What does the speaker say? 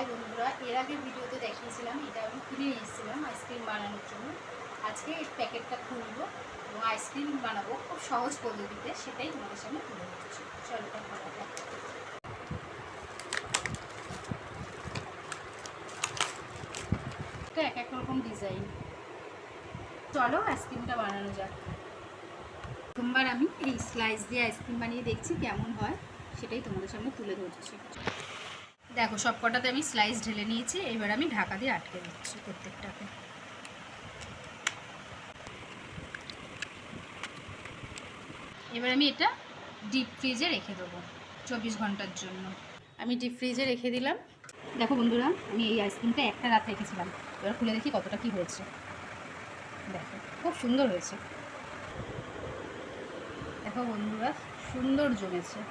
High বন্ধুরা, এর আগে ভিডিওতে দেখিয়েছিলাম এটা আমি কিনে এসেছিলাম আইসক্রিম বানানোর জন্য। আজকে এই প্যাকেটটা খুলবো এবং আইসক্রিম বানাবো খুব সহজ পদ্ধতিতে, সেটাই তোমাদের সামনে তুলে ধরছি। চলো এটা করা যাক। এটা এক এক রকম ডিজাইন। চলো আইসক্রিমটা বানানো যাক। প্রথমবার আমি এই স্লাইস দিয়ে আইসক্রিম বানিয়ে দেখছি কেমন হয়, সেটাই তোমাদের সামনে তুলে ধরছি। দেখো সব কটাতে আমি স্লাইস ঢেলে নিয়েছি, এবার আমি ঢাকা দিয়ে আটকে দিচ্ছি প্রত্যেকটাকে। এবার আমি এটা ডিপ ফ্রিজে রেখে দেবো 24 ঘন্টার জন্য। আমি ডিপ ফ্রিজে রেখে দিলাম। দেখো বন্ধুরা, আমি এই আইসক্রিমটা একটা রাত রেখেছিলাম, এবার খুলে দেখি কতটা কি হয়েছে। দেখো খুব সুন্দর হয়েছে। দেখো বন্ধুরা, সুন্দর জমেছে।